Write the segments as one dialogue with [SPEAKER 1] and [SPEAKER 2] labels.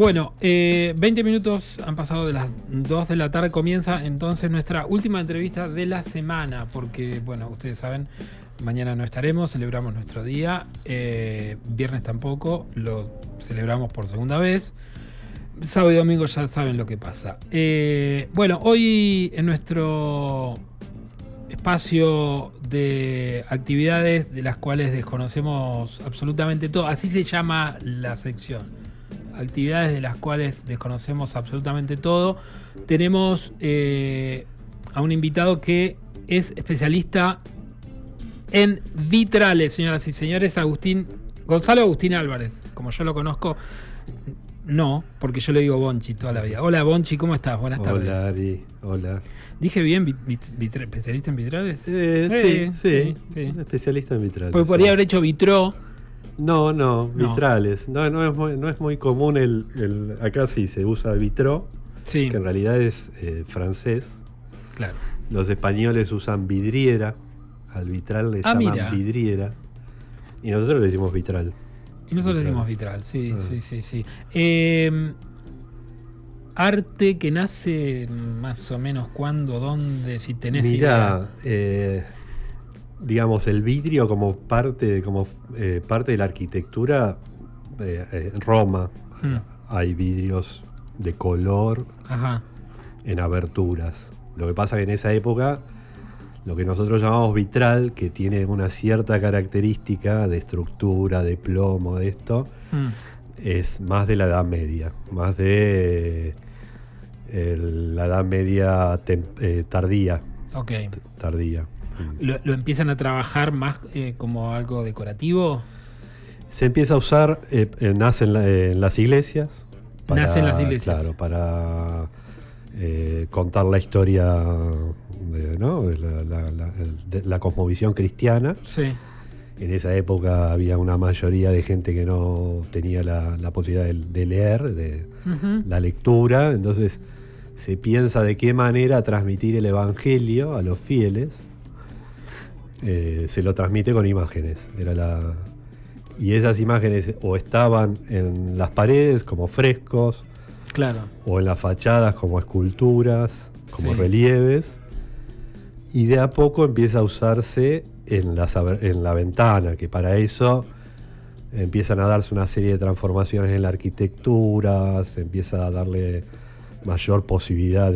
[SPEAKER 1] Bueno, 20 minutos han pasado de las 2 de la tarde. Comienza entonces nuestra última entrevista de la semana, porque, bueno, ustedes saben, mañana no estaremos, celebramos nuestro día. Viernes tampoco, lo celebramos por segunda vez. Sábado y domingo ya saben lo que pasa. Bueno, hoy en nuestro espacio de actividades de las cuales desconocemos absolutamente todo, así se llama la sección, actividades de las cuales desconocemos absolutamente todo, tenemos a un invitado que es especialista en vitrales, señoras y señores, Gonzalo Agustín Álvarez, como yo lo conozco. No, porque yo le digo Bonchi toda la vida. Hola Bonchi, ¿cómo estás? Buenas tardes.
[SPEAKER 2] Hola Ari, hola.
[SPEAKER 1] ¿Dije bien especialista en vitrales?
[SPEAKER 2] Sí, especialista en vitrales.
[SPEAKER 1] Porque podría haber hecho vitró.
[SPEAKER 2] No, vitrales. No es muy común acá sí se usa vitró, que en realidad es francés.
[SPEAKER 1] Claro.
[SPEAKER 2] Los españoles usan vidriera, al vitral le llaman vidriera, y nosotros le decimos vitral.
[SPEAKER 1] Y nosotros decimos vitral, sí. Arte que nace más o menos cuándo, dónde, si tenés idea.
[SPEAKER 2] Digamos, el vidrio como parte de la arquitectura, en Roma hay vidrios de color.
[SPEAKER 1] Ajá.
[SPEAKER 2] En aberturas. Lo que pasa que en esa época lo que nosotros llamamos vitral, que tiene una cierta característica de estructura, de plomo, de esto, es más de la Edad Media, más de la Edad Media tardía.
[SPEAKER 1] Ok.
[SPEAKER 2] Tardía.
[SPEAKER 1] ¿Lo empiezan a trabajar más como algo decorativo?
[SPEAKER 2] Se empieza a usar, nace en las iglesias.
[SPEAKER 1] Nace en las iglesias.
[SPEAKER 2] Claro, para contar la historia de la cosmovisión cristiana.
[SPEAKER 1] Sí.
[SPEAKER 2] En esa época había una mayoría de gente que no tenía la posibilidad de leer, la lectura, entonces se piensa de qué manera transmitir el evangelio a los fieles. Se lo transmite con imágenes. Y esas imágenes o estaban en las paredes como frescos,
[SPEAKER 1] claro,
[SPEAKER 2] o en las fachadas como esculturas, como relieves, y de a poco empieza a usarse en la ventana, que para eso empiezan a darse una serie de transformaciones en la arquitectura, se empieza a darle mayor posibilidad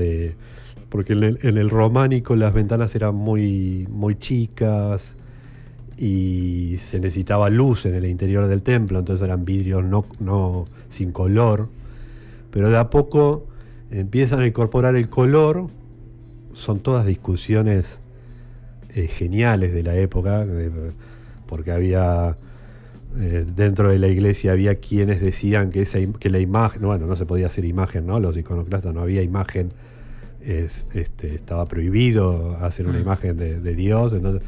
[SPEAKER 2] porque en el románico las ventanas eran muy, muy chicas y se necesitaba luz en el interior del templo, entonces eran vidrios no sin color. Pero de a poco empiezan a incorporar el color. Son todas discusiones geniales de la época, porque había dentro de la iglesia había quienes decían que la imagen, bueno, no se podía hacer imagen, ¿no? Los iconoclastas, no había imagen, estaba prohibido hacer una imagen de Dios, entonces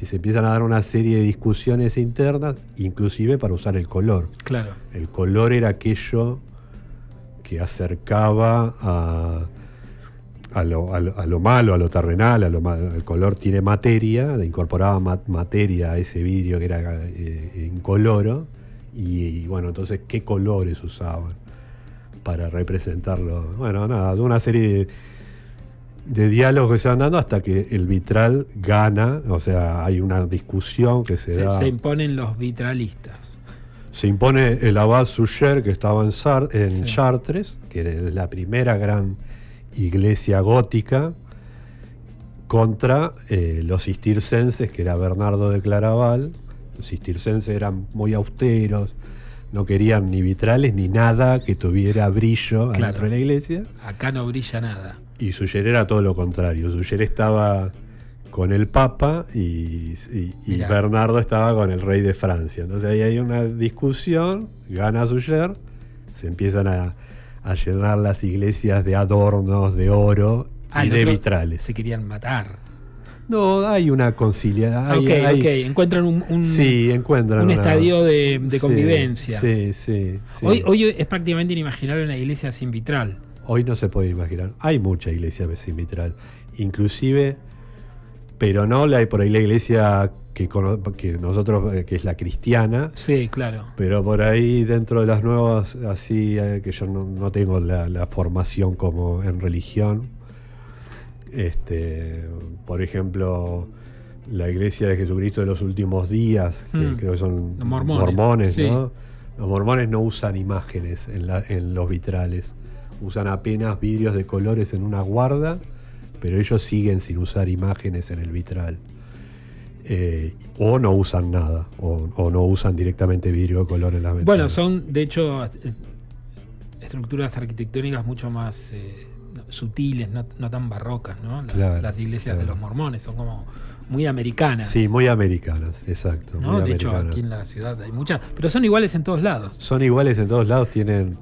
[SPEAKER 2] se empiezan a dar una serie de discusiones internas, inclusive para usar el color.
[SPEAKER 1] Claro. El
[SPEAKER 2] color era aquello que acercaba a lo malo, a lo terrenal, el color tiene materia, incorporaba materia a ese vidrio que era incoloro, y bueno, entonces, ¿qué colores usaban para representarlo? Bueno, nada, una serie de diálogos que se van dando hasta que el vitral gana, o sea, hay una discusión que se da.
[SPEAKER 1] Se imponen los vitralistas.
[SPEAKER 2] Se impone el Abad Suger, que estaba en Chartres, que era la primera gran iglesia gótica, contra los cistercenses, que era Bernardo de Claraval. Los cistercenses eran muy austeros, no querían ni vitrales ni nada que tuviera brillo dentro de la iglesia.
[SPEAKER 1] Acá no brilla nada.
[SPEAKER 2] Y Suger era todo lo contrario. Suger estaba con el Papa y Bernardo estaba con el rey de Francia. Entonces ahí hay una discusión, gana Suger, se empiezan a llenar las iglesias de adornos, de oro y de vitrales.
[SPEAKER 1] Se querían matar.
[SPEAKER 2] No, hay una conciliación.
[SPEAKER 1] Encuentran un estadio de convivencia.
[SPEAKER 2] Sí.
[SPEAKER 1] Hoy es prácticamente inimaginable una iglesia sin vitral.
[SPEAKER 2] Hoy no se puede imaginar. Hay mucha iglesia sin vitral. Inclusive, pero no por ahí la iglesia que nosotros, que es la cristiana.
[SPEAKER 1] Sí, claro.
[SPEAKER 2] Pero por ahí dentro de las nuevas, así que yo no tengo la formación como en religión. Por ejemplo, la Iglesia de Jesucristo de los Últimos Días, que creo que son
[SPEAKER 1] los mormones, sí.
[SPEAKER 2] ¿no? Los mormones no usan imágenes en los vitrales. Usan apenas vidrios de colores en una guarda, pero ellos siguen sin usar imágenes en el vitral. O no usan nada, o no usan directamente vidrio de color en las ventanas.
[SPEAKER 1] Bueno, son de hecho estructuras arquitectónicas mucho más sutiles, no tan barrocas, ¿no? Las iglesias de los mormones son como muy americanas.
[SPEAKER 2] Sí, muy americanas, exacto.
[SPEAKER 1] ¿No? De hecho, aquí en la ciudad hay muchas, pero son iguales en todos lados.
[SPEAKER 2] Son iguales en todos lados, tienen...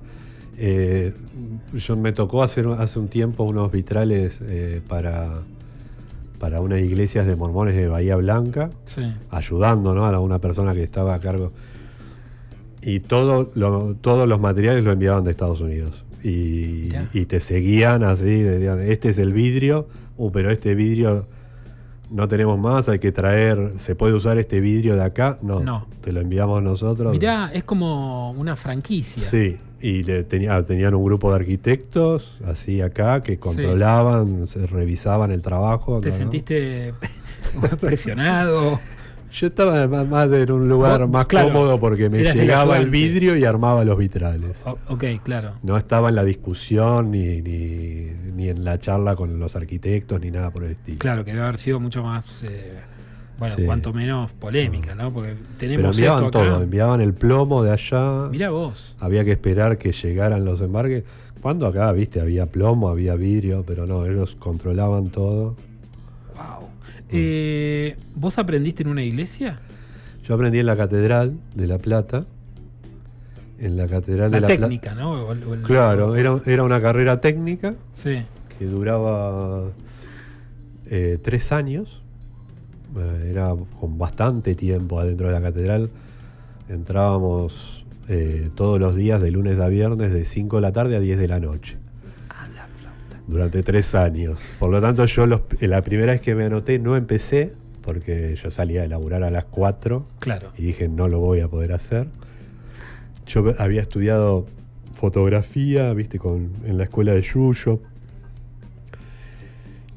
[SPEAKER 2] yo me tocó hacer hace un tiempo unos vitrales para unas iglesias de mormones de Bahía Blanca,
[SPEAKER 1] sí, ayudando,
[SPEAKER 2] ¿no? A una persona que estaba a cargo. Y todos los materiales lo enviaban de Estados Unidos. Y te seguían así, decían, este es el vidrio, pero este vidrio no tenemos más, hay que traer, ¿se puede usar este vidrio de acá? No. Te lo enviamos nosotros.
[SPEAKER 1] Mirá, es como una franquicia.
[SPEAKER 2] Sí, y tenían un grupo de arquitectos, así acá, que controlaban, se revisaban el trabajo.
[SPEAKER 1] ¿Te sentiste presionado?
[SPEAKER 2] Yo estaba más en un lugar más cómodo porque me llegaba el vidrio y armaba los vitrales.
[SPEAKER 1] Ok, claro.
[SPEAKER 2] No estaba en la discusión ni en la charla con los arquitectos ni nada por el estilo.
[SPEAKER 1] Claro, que debe haber sido mucho más, cuanto menos polémica, ¿no? Porque tenemos
[SPEAKER 2] Pero enviaban
[SPEAKER 1] esto acá.
[SPEAKER 2] todo, enviaban el plomo de allá.
[SPEAKER 1] Mirá vos.
[SPEAKER 2] Había que esperar que llegaran los embarques. Cuando acá, viste, había plomo, había vidrio, pero no, ellos controlaban todo.
[SPEAKER 1] Wow. ¿Vos aprendiste en una iglesia?
[SPEAKER 2] Yo aprendí en la Catedral de La Plata. En la Catedral de La Plata.
[SPEAKER 1] La técnica, ¿no?
[SPEAKER 2] Claro, era una carrera técnica,
[SPEAKER 1] sí,
[SPEAKER 2] que duraba 3 años. Era con bastante tiempo adentro de la Catedral. Entrábamos todos los días de lunes a viernes de 5 de la tarde a 10 de la noche. Durante 3 años. Por lo tanto, yo la primera vez que me anoté no empecé, porque yo salía de laburar a las 4.
[SPEAKER 1] Claro.
[SPEAKER 2] Y dije, no lo voy a poder hacer. Yo había estudiado fotografía, viste, en la escuela de Yuyo.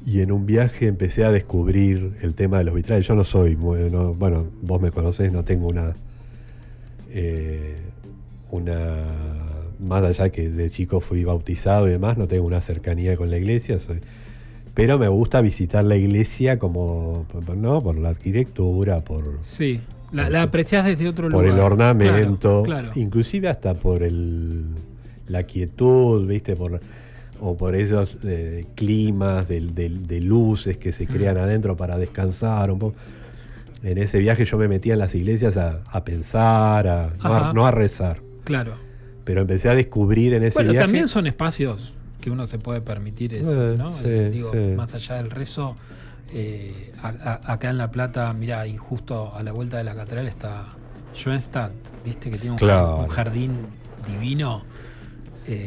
[SPEAKER 2] Y en un viaje empecé a descubrir el tema de los vitrales. Yo no soy, bueno, vos me conocés, no tengo una más allá que de chico fui bautizado y demás, no tengo una cercanía con la iglesia, pero me gusta visitar la iglesia como, ¿no? Por la arquitectura,
[SPEAKER 1] sí, la apreciás desde otro lugar.
[SPEAKER 2] Por el ornamento,
[SPEAKER 1] claro.
[SPEAKER 2] Inclusive hasta por la quietud, ¿viste? O por esos climas de luces que se crean adentro para descansar un poco. En ese viaje yo me metía en las iglesias a pensar, no a rezar.
[SPEAKER 1] Claro.
[SPEAKER 2] Pero empecé a descubrir en ese viaje...
[SPEAKER 1] Bueno, también son espacios que uno se puede permitir eso, ¿no?
[SPEAKER 2] Sí.
[SPEAKER 1] Más allá del rezo, acá en La Plata, mirá, y justo a la vuelta de la catedral está Schoenstatt, ¿viste? Que tiene un jardín divino.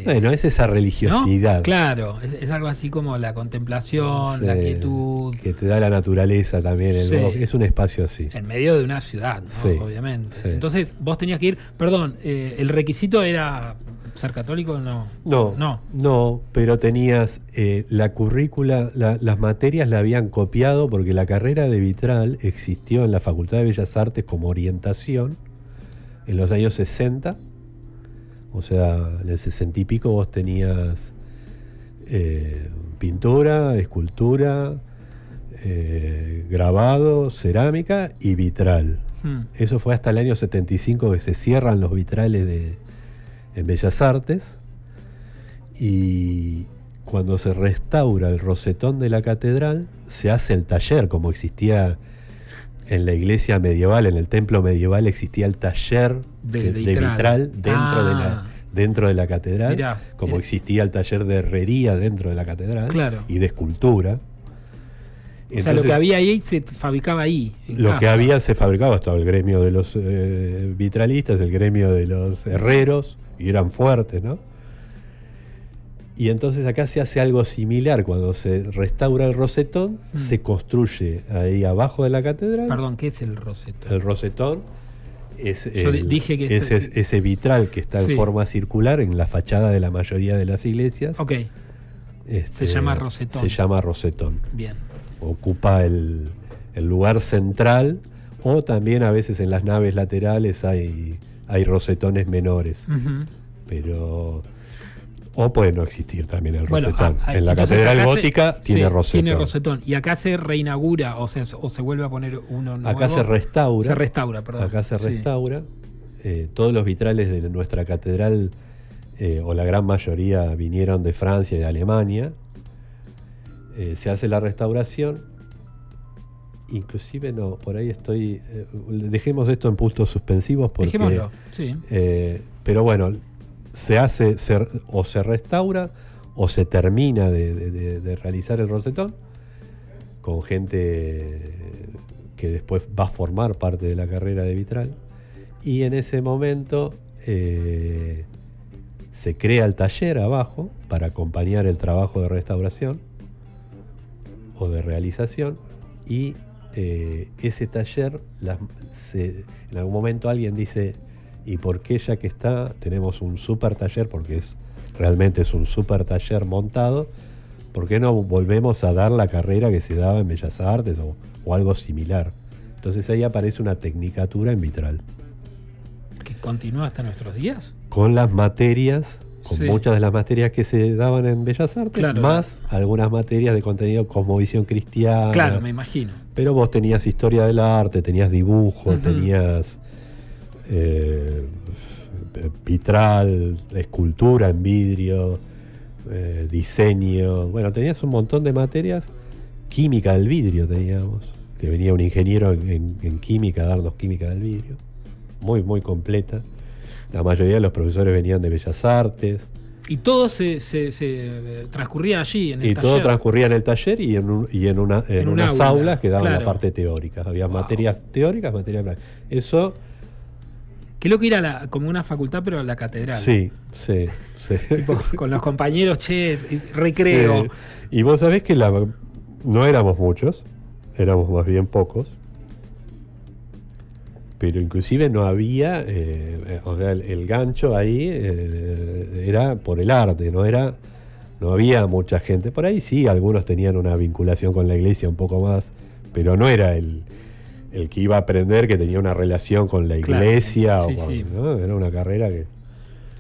[SPEAKER 2] Bueno, es esa religiosidad.
[SPEAKER 1] ¿No? Claro, es algo así como la contemplación, la quietud.
[SPEAKER 2] Que te da la naturaleza también, el bosque. Es un espacio así.
[SPEAKER 1] En medio de una ciudad, ¿no? Obviamente. Sí. Entonces, vos tenías que ir, perdón, ¿el requisito era ser católico o no?
[SPEAKER 2] No, pero tenías la currícula, las materias la habían copiado porque la carrera de vitral existió en la Facultad de Bellas Artes como orientación en los años 60. O sea, en el 60 y pico vos tenías pintura, escultura, grabado, cerámica y vitral. Eso fue hasta el año 75 que se cierran los vitrales en Bellas Artes. Y cuando se restaura el rosetón de la catedral, se hace el taller, como existía en la iglesia medieval, en el templo medieval existía el taller de vitral dentro de la catedral. Mirá, como existía el taller de herrería dentro de la catedral.
[SPEAKER 1] Claro.
[SPEAKER 2] Y de escultura.
[SPEAKER 1] Entonces, o sea, lo que había ahí se fabricaba ahí.
[SPEAKER 2] Que había se fabricaba, estaba el gremio de los vitralistas, el gremio de los herreros, y eran fuertes, ¿no? Y entonces acá se hace algo similar. Cuando se restaura el rosetón, se construye ahí abajo de la catedral.
[SPEAKER 1] Perdón, ¿qué es el rosetón?
[SPEAKER 2] El rosetón es
[SPEAKER 1] dije que
[SPEAKER 2] ese vitral que está en forma circular en la fachada de la mayoría de las iglesias.
[SPEAKER 1] Ok. Se llama rosetón.
[SPEAKER 2] Se llama rosetón.
[SPEAKER 1] Bien.
[SPEAKER 2] Ocupa el lugar central, o también a veces en las naves laterales hay rosetones menores. Pero... O puede no existir también el rosetón. En la catedral gótica tiene rosetón.
[SPEAKER 1] Tiene rosetón. Y acá se reinaugura, o se vuelve a poner uno nuevo.
[SPEAKER 2] Acá se restaura.
[SPEAKER 1] Se restaura, perdón.
[SPEAKER 2] Acá se restaura. Todos los vitrales de nuestra catedral, o la gran mayoría, vinieron de Francia y de Alemania. Se hace la restauración. Inclusive, no, por ahí estoy... dejemos esto en puntos suspensivos porque...
[SPEAKER 1] Dejémoslo, sí.
[SPEAKER 2] Pero bueno... o se restaura o se termina de realizar el rosetón con gente que después va a formar parte de la carrera de vitral, y en ese momento se crea el taller abajo para acompañar el trabajo de restauración o de realización, y ese taller en algún momento alguien dice: ¿y por qué, ya que tenemos un super taller, porque realmente es un super taller montado, por qué no volvemos a dar la carrera que se daba en Bellas Artes o algo similar? Entonces ahí aparece una tecnicatura en vitral.
[SPEAKER 1] ¿Que continúa hasta nuestros días?
[SPEAKER 2] Con las materias, muchas de las materias que se daban en Bellas Artes, más algunas materias de contenido cosmovisión cristiana.
[SPEAKER 1] Claro, me imagino.
[SPEAKER 2] Pero vos tenías historia del arte, tenías dibujo, tenías... vitral, escultura en vidrio, diseño. Bueno, tenías un montón de materias. Química del vidrio teníamos, que venía un ingeniero en química a darnos química del vidrio, muy muy completa. La mayoría de los profesores venían de Bellas Artes.
[SPEAKER 1] Y todo se transcurría allí, en el taller.
[SPEAKER 2] Y todo transcurría en el taller y en unas aulas que daban la parte teórica. Había materias teóricas, materias prácticas. Eso...
[SPEAKER 1] Qué loco ir como una facultad, pero a la catedral.
[SPEAKER 2] Sí.
[SPEAKER 1] Tipo, con los compañeros, recreo.
[SPEAKER 2] Sí. Y vos sabés que no éramos muchos, éramos más bien pocos, pero inclusive no había, o sea, el gancho ahí era por el arte, no había mucha gente. Por ahí sí, algunos tenían una vinculación con la iglesia un poco más, pero no era el que iba a aprender, que tenía una relación con la iglesia.
[SPEAKER 1] Claro. Sí.
[SPEAKER 2] ¿no? Era una carrera que...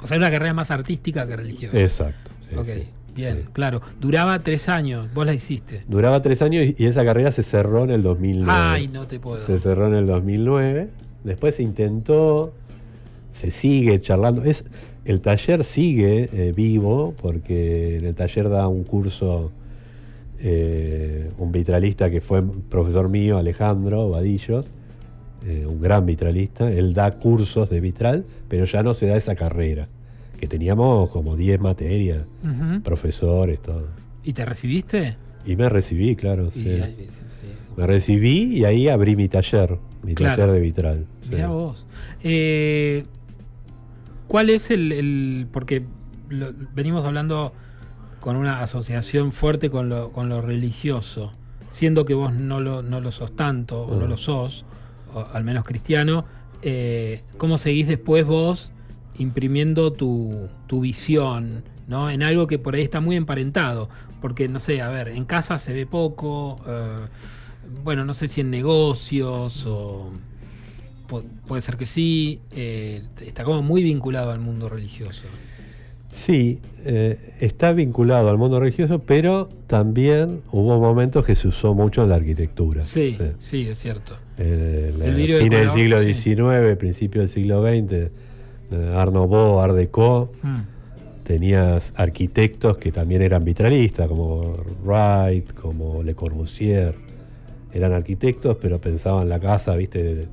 [SPEAKER 1] O sea, una carrera más artística que religiosa.
[SPEAKER 2] Exacto. Sí,
[SPEAKER 1] ok, bien, claro. Duraba 3 años, vos la hiciste.
[SPEAKER 2] Duraba 3 años y esa carrera se cerró en el 2009.
[SPEAKER 1] Ay, no te puedo.
[SPEAKER 2] Se cerró en el 2009. Después se intentó, se sigue charlando. El taller sigue vivo, porque en el taller da un curso... un vitralista que fue profesor mío, Alejandro Vadillos, un gran vitralista. Él da cursos de vitral, pero ya no se da esa carrera, que teníamos como 10 materias, profesores, todo.
[SPEAKER 1] ¿Y te recibiste?
[SPEAKER 2] Y me recibí, claro. Sí. Me recibí y ahí abrí mi taller de vitral.
[SPEAKER 1] Mirá vos. ¿Cuál es porque venimos hablando con una asociación fuerte con lo religioso, siendo que vos no lo sos tanto, o no lo sos, o al menos cristiano, ¿cómo seguís después vos imprimiendo tu visión, ¿no? En algo que por ahí está muy emparentado? Porque, no sé, a ver, en casa se ve poco, bueno, no sé si en negocios, o puede ser que sí, está como muy vinculado al mundo religioso.
[SPEAKER 2] Sí, está vinculado al mundo religioso, pero también hubo momentos que se usó mucho en la arquitectura.
[SPEAKER 1] Sí, es cierto.
[SPEAKER 2] Fin del siglo XIX, principio del siglo XX, Art Nouveau, Art Deco, tenías arquitectos que también eran vitralistas, como Wright, como Le Corbusier. Eran arquitectos, pero pensaban la casa, viste,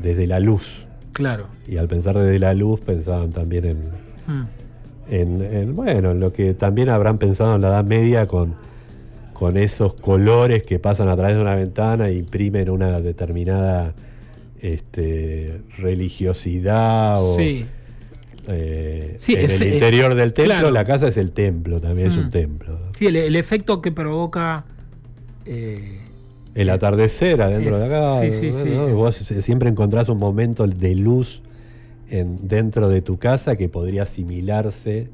[SPEAKER 2] desde la luz.
[SPEAKER 1] Claro.
[SPEAKER 2] Y al pensar desde la luz, pensaban también en lo que también habrán pensado en la Edad Media, con esos colores que pasan a través de una ventana e imprimen una determinada religiosidad
[SPEAKER 1] Sí,
[SPEAKER 2] en el interior del templo,
[SPEAKER 1] claro.
[SPEAKER 2] la casa es el templo, también es un templo.
[SPEAKER 1] Sí, el efecto que provoca...
[SPEAKER 2] El atardecer adentro de acá. ¿no? Vos siempre encontrás un momento de luz dentro de tu casa que podría asimilarse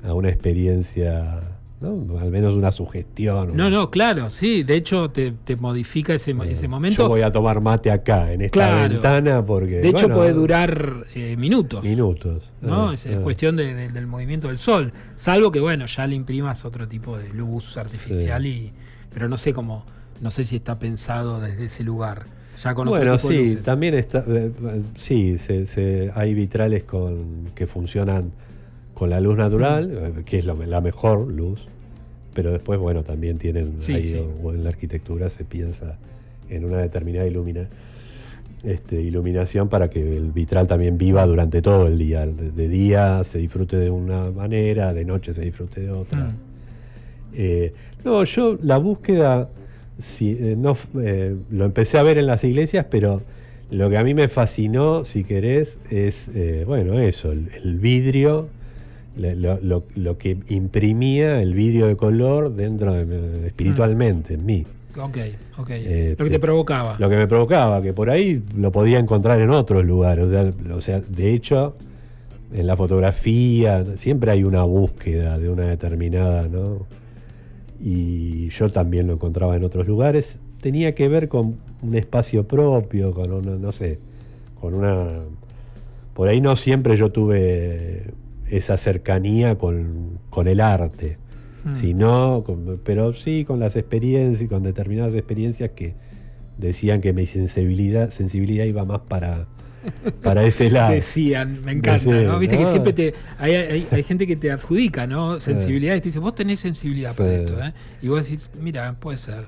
[SPEAKER 2] a una experiencia, ¿no? Al menos una sugestión.
[SPEAKER 1] No, claro, sí. De hecho, te modifica ese momento.
[SPEAKER 2] Yo voy a tomar mate acá, en esta ventana, porque...
[SPEAKER 1] De hecho, puede durar minutos.
[SPEAKER 2] Minutos.
[SPEAKER 1] ¿No? Es cuestión del movimiento del sol. Salvo que, bueno, ya le imprimas otro tipo de luz artificial, pero no sé cómo... No sé si está pensado desde ese lugar. Ya con otro tipo de luces.
[SPEAKER 2] También está, hay vitrales que funcionan con la luz natural, que es la mejor luz, pero después, bueno, también tienen o en la arquitectura se piensa en una determinada iluminación para que el vitral también viva durante todo el día. De día se disfrute de una manera, de noche se disfrute de otra. Yo la búsqueda... lo empecé a ver en las iglesias, pero lo que a mí me fascinó, si querés, es eso, el vidrio, lo que imprimía el vidrio de color dentro espiritualmente en mí.
[SPEAKER 1] Ok. Lo que te provocaba.
[SPEAKER 2] Lo que me provocaba, que por ahí lo podía encontrar en otros lugares. O sea, de hecho, en la fotografía siempre hay una búsqueda de una determinada, ¿no? Y yo también lo encontraba en otros lugares. Tenía que ver con un espacio propio, con una... Por ahí no siempre yo tuve esa cercanía con el arte, pero sí con las experiencias, con determinadas experiencias que decían que mi sensibilidad iba más para ese lado.
[SPEAKER 1] Decían, me encanta, ¿no? Viste que siempre hay gente que te adjudica, ¿no? Sensibilidad, y te dice, vos tenés sensibilidad para esto, ¿eh? Y vos decís, mira, puede ser.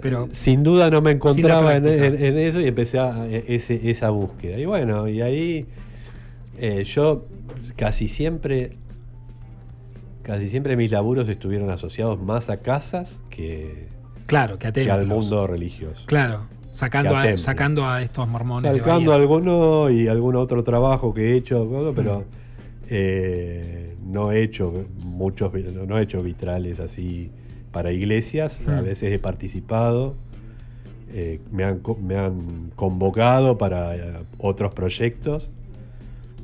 [SPEAKER 1] Pero
[SPEAKER 2] sin duda no me encontraba en eso y empecé esa búsqueda. Y bueno, y ahí yo casi siempre mis laburos estuvieron asociados más a casas que
[SPEAKER 1] a templos,
[SPEAKER 2] que al mundo religioso.
[SPEAKER 1] Claro. Sacando a estos mormones.
[SPEAKER 2] Sacando alguno y algún otro trabajo que he hecho, pero no he hecho vitrales así para iglesias. A veces he participado, me han convocado para otros proyectos,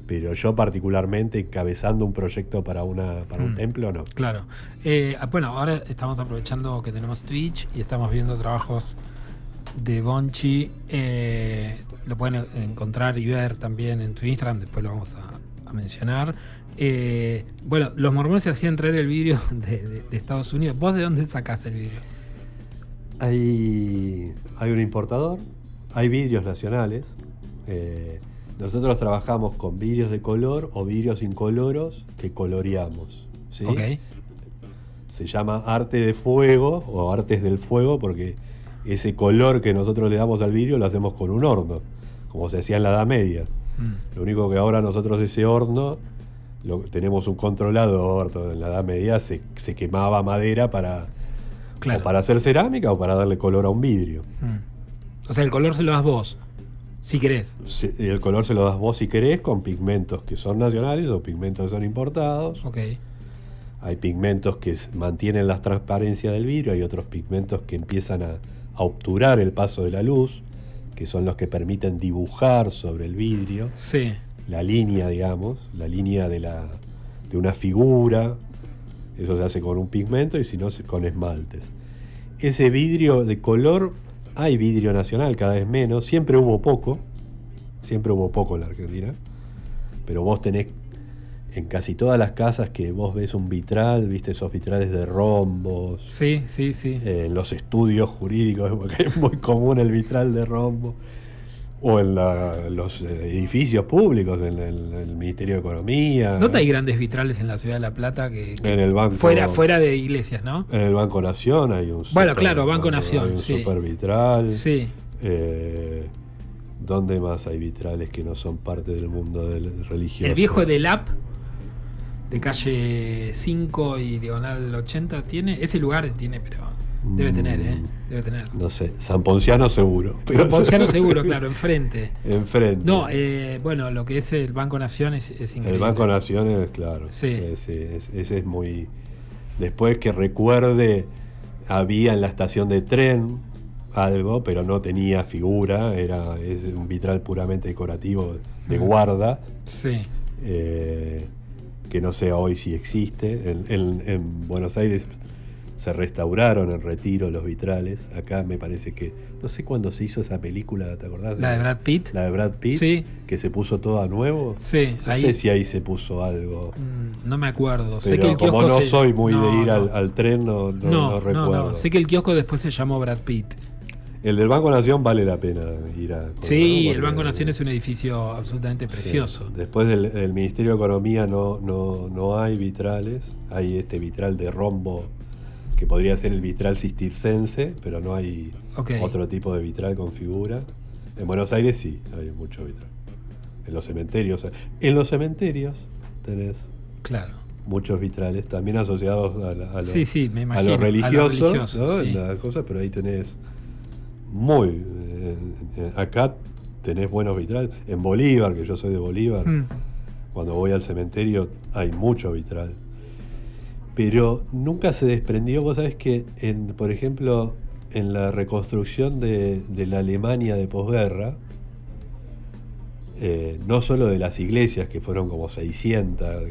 [SPEAKER 2] pero yo particularmente encabezando un proyecto para un templo, no.
[SPEAKER 1] Claro. Bueno, ahora estamos aprovechando que tenemos Twitch y estamos viendo trabajos de Bonchi. Lo pueden encontrar y ver también en tu Instagram, después lo vamos a mencionar. Bueno, los mormones se hacían traer el vidrio de Estados Unidos. ¿Vos de dónde sacás el vidrio?
[SPEAKER 2] Hay un importador, hay vidrios nacionales. Nosotros trabajamos con vidrios de color o vidrios incoloros que coloreamos, ¿sí?
[SPEAKER 1] Okay.
[SPEAKER 2] Se llama arte de fuego o artes del fuego porque ese color que nosotros le damos al vidrio lo hacemos con un horno, como se hacía en la Edad Media. Lo único que ahora nosotros ese horno tenemos un controlador. En la Edad Media se quemaba madera para hacer cerámica o para darle color a un vidrio.
[SPEAKER 1] O sea, el color se lo das vos, si querés.
[SPEAKER 2] Sí, el color se lo das vos si querés, con pigmentos que son nacionales o pigmentos que son importados.
[SPEAKER 1] Okay.
[SPEAKER 2] Hay pigmentos que mantienen la transparencia del vidrio, hay otros pigmentos que empiezan a obturar el paso de la luz, que son los que permiten dibujar sobre el vidrio la línea, digamos, la línea de una figura. Eso se hace con un pigmento y si no, con esmaltes. Ese vidrio de color, hay vidrio nacional cada vez menos, siempre hubo poco en la Argentina, pero vos tenés en casi todas las casas que vos ves un vitral, viste esos vitrales de rombos.
[SPEAKER 1] Sí.
[SPEAKER 2] En los estudios jurídicos, porque es muy común el vitral de rombo. O en los edificios públicos, en el Ministerio de Economía.
[SPEAKER 1] ¿Dónde hay grandes vitrales en la Ciudad de La Plata que
[SPEAKER 2] en el banco,
[SPEAKER 1] fuera de iglesias, ¿no?
[SPEAKER 2] En el Banco Nación hay un
[SPEAKER 1] Banco Nación,
[SPEAKER 2] hay un super vitral.
[SPEAKER 1] Sí.
[SPEAKER 2] ¿Dónde más hay vitrales que no son parte del mundo religioso?
[SPEAKER 1] El viejo del AP de calle 5 y diagonal 80 tiene, ese lugar tiene, pero Debe tener, debe tener.
[SPEAKER 2] No sé, San Ponciano seguro.
[SPEAKER 1] San Ponciano seguro, claro, enfrente.
[SPEAKER 2] Enfrente.
[SPEAKER 1] No, bueno, lo que es el Banco Nación es increíble.
[SPEAKER 2] El Banco Nación es, claro.
[SPEAKER 1] Sí.
[SPEAKER 2] Ese es muy... Después que recuerde, había en la estación de tren algo, pero no tenía figura, es un vitral puramente decorativo de guarda.
[SPEAKER 1] Sí.
[SPEAKER 2] Que no sé hoy si existe. En Buenos Aires se restauraron en Retiro los vitrales. Acá me parece que... No sé cuándo se hizo esa película, ¿te acordás?
[SPEAKER 1] ¿La de Brad Pitt?
[SPEAKER 2] La de Brad Pitt,
[SPEAKER 1] sí.
[SPEAKER 2] Que se puso todo a nuevo.
[SPEAKER 1] Sí,
[SPEAKER 2] no sé si ahí se puso algo.
[SPEAKER 1] No me acuerdo.
[SPEAKER 2] Pero
[SPEAKER 1] sé que el
[SPEAKER 2] como
[SPEAKER 1] kiosco
[SPEAKER 2] no soy muy de ir al tren, no recuerdo.
[SPEAKER 1] No. Sé que el kiosco después se llamó Brad Pitt.
[SPEAKER 2] El del Banco Nación vale la pena ir a...
[SPEAKER 1] Sí, el Banco Nación es un edificio absolutamente precioso.
[SPEAKER 2] Sí. Después del Ministerio de Economía no hay vitrales. Hay este vitral de rombo que podría ser el vitral cistercense, pero no hay otro tipo de vitral con figura. En Buenos Aires sí, hay mucho vitral. En los cementerios. En los cementerios tenés muchos vitrales, también asociados a los religiosos, ¿no?
[SPEAKER 1] Sí.
[SPEAKER 2] Las cosas, pero ahí tenés acá tenés buenos vitrales. En Bolívar, que yo soy de Bolívar, cuando voy al cementerio hay mucho vitral. Pero nunca se desprendió, vos sabés que, por ejemplo, en la reconstrucción de la Alemania de posguerra, no solo de las iglesias, que fueron como 600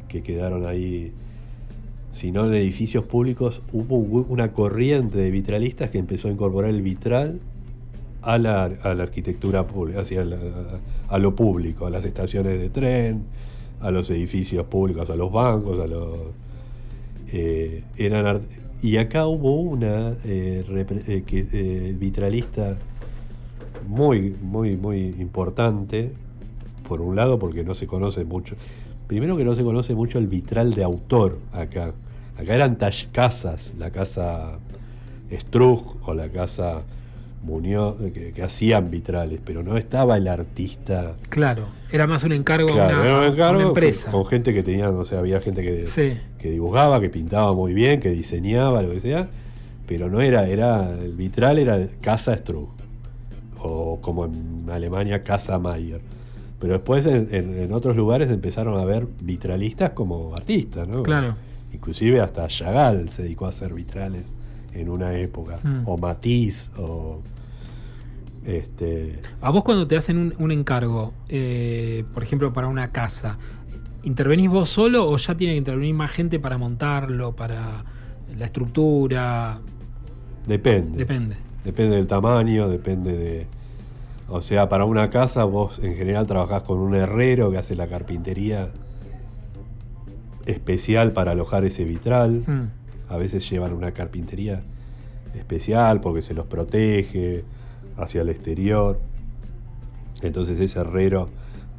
[SPEAKER 2] que quedaron ahí, sino en edificios públicos, hubo una corriente de vitralistas que empezó a incorporar el vitral a la arquitectura pública, a lo público, a las estaciones de tren, a los edificios públicos, a los bancos, y acá hubo una vitralista muy, muy, muy importante, por un lado porque no se conoce mucho. Primero que no se conoce mucho el vitral de autor acá. Acá eran casas, la casa Struch o la casa Muñoz, que hacían vitrales, pero no estaba el artista.
[SPEAKER 1] Claro, era más un encargo a una empresa.
[SPEAKER 2] Con gente que tenía, no sé, había gente que dibujaba, que pintaba muy bien, que diseñaba, lo que sea, pero no el vitral era Casa Struch, o como en Alemania Casa Mayer. Pero después en otros lugares empezaron a ver vitralistas como artistas, ¿no?
[SPEAKER 1] Claro.
[SPEAKER 2] Inclusive hasta Chagall se dedicó a hacer vitrales en una época, o Matisse, o...
[SPEAKER 1] A vos cuando te hacen un encargo, por ejemplo para una casa, ¿intervenís vos solo o ya tiene que intervenir más gente para montarlo, para la estructura?
[SPEAKER 2] Depende del tamaño, depende de... O sea, para una casa vos en general trabajás con un herrero que hace la carpintería especial para alojar ese vitral. A veces llevan una carpintería especial porque se los protege hacia el exterior. Entonces ese herrero,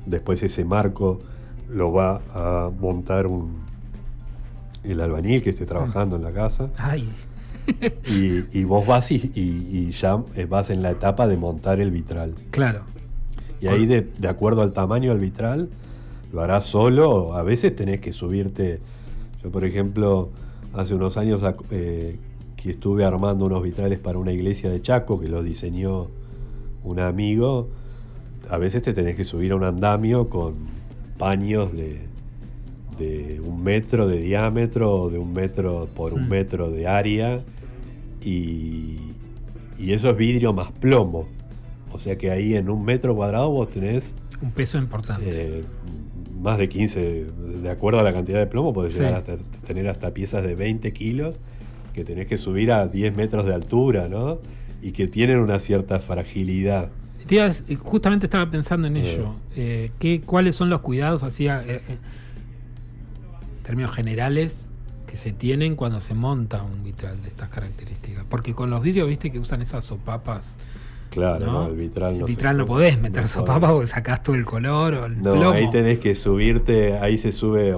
[SPEAKER 2] después ese marco lo va a montar el albañil que esté trabajando en la casa.
[SPEAKER 1] Ay.
[SPEAKER 2] Y vos vas y ya vas en la etapa de montar el vitral.
[SPEAKER 1] Claro.
[SPEAKER 2] Y ahí de acuerdo al tamaño del vitral lo harás solo. A veces tenés que subirte. Yo, por ejemplo, hace unos años que estuve armando unos vitrales para una iglesia de Chaco que los diseñó un amigo. A veces te tenés que subir a un andamio con paños de 1 metro de diámetro o de 1 metro por 1 metro de área, y eso es vidrio más plomo. O sea que ahí en 1 metro cuadrado vos tenés
[SPEAKER 1] un peso importante.
[SPEAKER 2] Más de 15, de acuerdo a la cantidad de plomo, podés llegar a tener hasta piezas de 20 kilos que tenés que subir a 10 metros de altura, ¿no? Y que tienen una cierta fragilidad.
[SPEAKER 1] Justamente estaba pensando en ello. ¿Cuáles son los cuidados así, en términos generales, que se tienen cuando se monta un vitral de estas características? Porque con los vidrios, viste que usan esas sopapas.
[SPEAKER 2] Claro, no, el vitral
[SPEAKER 1] no podés meter sopapas porque sacás todo el color o el plomo.
[SPEAKER 2] Ahí tenés que subirte, ahí se sube,